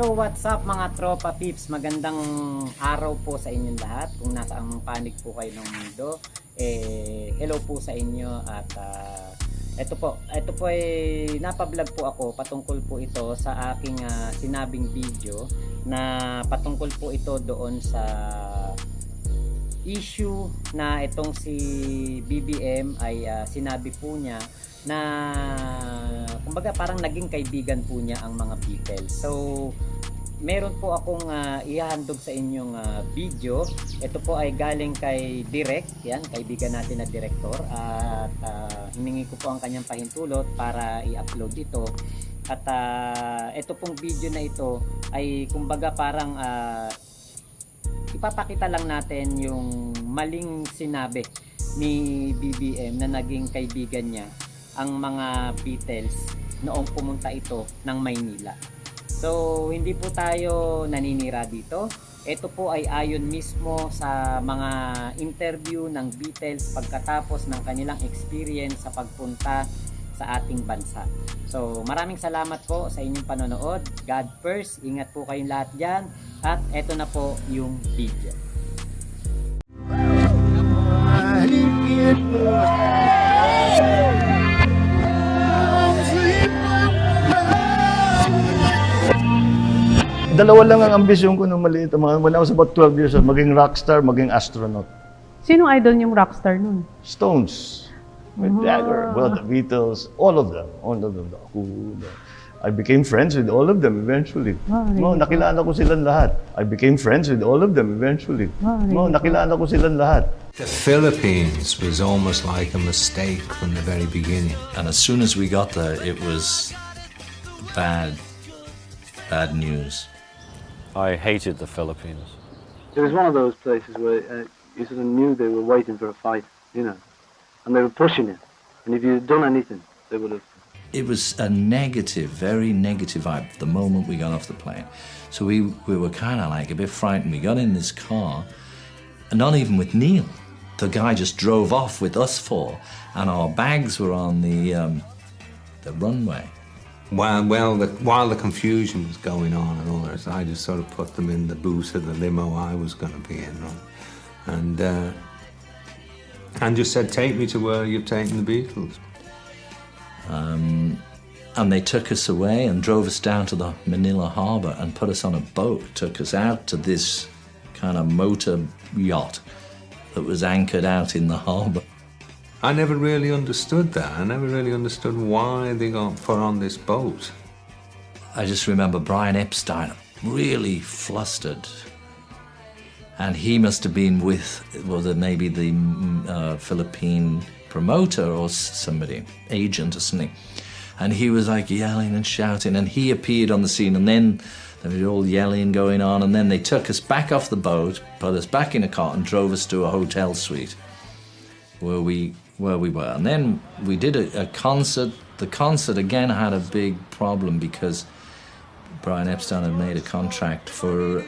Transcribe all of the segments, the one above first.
Yo, what's up mga tropa peeps? Magandang araw po sa inyong lahat. Kung nasa ang panig po kayo ng mundo, hello po sa inyo. At ito po ay napablog po ako. Patungkol po ito sa aking sinabing video na patungkol po ito doon sa issue na itong si BBM ay sinabi po niya na kumbaga parang naging kaibigan po niya ang mga Beatles. So meron po akong ihahandog sa inyong video. Ito po ay galing kay Direk, yan, kaibigan natin na direktor, at hiningi ko po ang kanyang pahintulot para i-upload ito. At ito pong video na ito ay kumbaga parang ipapakita lang natin yung maling sinabi ni BBM na naging kaibigan niya ang mga Beatles noong pumunta ito ng Maynila. So hindi po tayo naninira dito. Ito po ay ayon mismo sa mga interview ng Beatles pagkatapos ng kanilang experience sa pagpunta sa ating bansa. So maraming salamat po sa inyong panonood. God first. Ingat po kayong lahat dyan. At eto na po yung video. Dalawa lang ang ambisyon ko nung maliit. When I was about 12 years old, maging rockstar, maging astronaut. Sino idol niyong rockstar nun? Stones, with Jagger, well, the Beatles, all of them. The Who. I became friends with all of them eventually. Nakilala ko silang lahat. I became friends with all of them eventually. Nakilala ko silang lahat. The Philippines was almost like a mistake from the very beginning. And as soon as we got there, it was bad news. I hated the Philippines. It was one of those places where you sort of knew they were waiting for a fight, you know, and they were pushing it. And if you had done anything, they would have. It was a negative, very negative vibe the moment we got off the plane. So we were kind of like a bit frightened. We got in this car, and not even with Neil. The guy just drove off with us four, and our bags were on the runway. While the confusion was going on and all that, I just sort of put them in the boot of the limo I was going to be in, right? And just said, take me to where you've taken the Beatles. And they took us away and drove us down to the Manila harbor and put us on a boat, took us out to this kind of motor yacht that was anchored out in the harbor. I never really understood that. I never really understood why they got put on this boat. I just remember Brian Epstein really flustered. And he must have been with, maybe the Philippine promoter or somebody, agent or something. And he was like yelling and shouting, and he appeared on the scene, and then there was all yelling going on, and then they took us back off the boat, put us back in a car, and drove us to a hotel suite where we were. And then we did a concert. The concert again had a big problem because Brian Epstein had made a contract for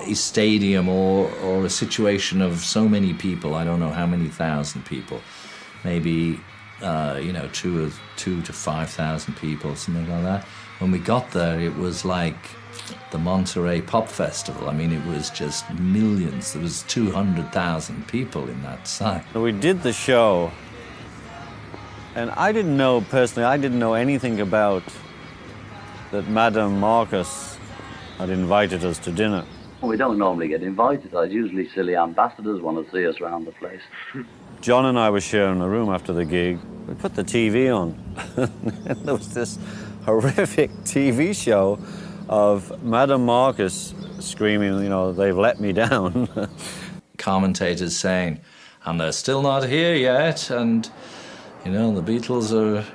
a stadium or a situation of so many people. I don't know how many thousand people, maybe 2 to 5,000 people, something like that. When we got there, it was like the Monterey Pop Festival. I mean, it was just millions. There was 200,000 people in that site. We did the show, and I didn't know anything about that Madame Marcus had invited us to dinner. We don't normally get invited. Usually silly ambassadors want to see us around the place. John and I were sharing a room after the gig. We put the TV on, and there was this horrific TV show of Madame Marcus screaming, they've let me down. Commentators saying, and they're still not here yet, and the Beatles are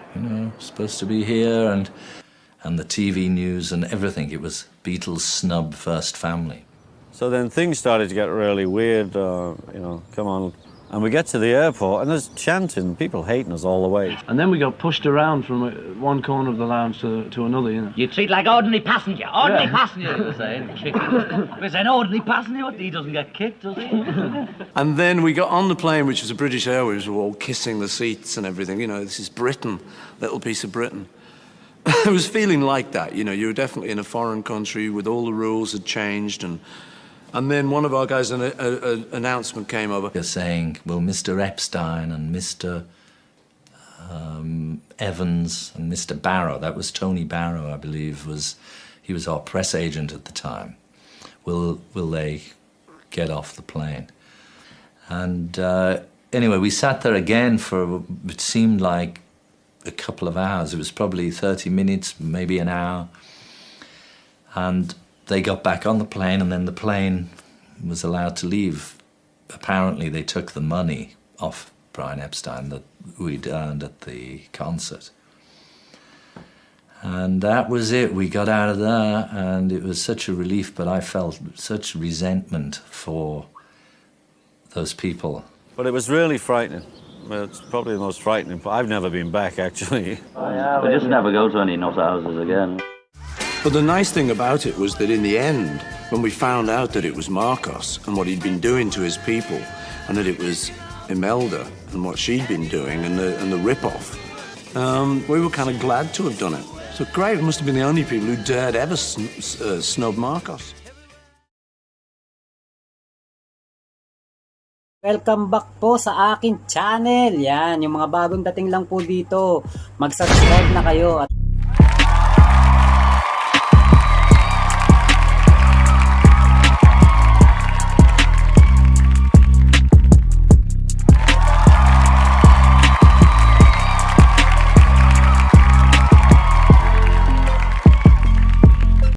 supposed to be here, and the TV news and everything. It was Beatles snub first family. So then things started to get really weird, come on. And we get to the airport, and there's chanting, people hating us all the way. And then we got pushed around from one corner of the lounge to another, You treat like ordinary passenger, passenger, they were saying. We're saying ordinary passenger, he doesn't get kicked, does he? And then we got on the plane, which was a British Airways, we were all kissing the seats and everything. This is Britain, little piece of Britain. It was feeling like that, you know, you were definitely in a foreign country with all the rules had changed, and then one of our guys, an announcement came over. They're saying, well, Mr. Epstein and Mr. Evans and Mr. Barrow, that was Tony Barrow, I believe, he was our press agent at the time. Will they get off the plane? And anyway, we sat there again for, it seemed like a couple of hours. It was probably 30 minutes, maybe an hour. And they got back on the plane, and then the plane was allowed to leave. Apparently, they took the money off Brian Epstein that we'd earned at the concert. And that was it. We got out of there, and it was such a relief, but I felt such resentment for those people. But it was really frightening. Well, it's probably the most frightening. I've never been back, actually. I just never go to any nut houses again. But the nice thing about it was that in the end, when we found out that it was Marcos and what he'd been doing to his people, and that it was Imelda and what she'd been doing, and the rip-off, we were kind of glad to have done it. So great, we must have been the only people who dared ever snub Marcos. Welcome back po sa akin channel. Yan, yung mga bagong dating lang po dito. Mag-subscribe na kayo at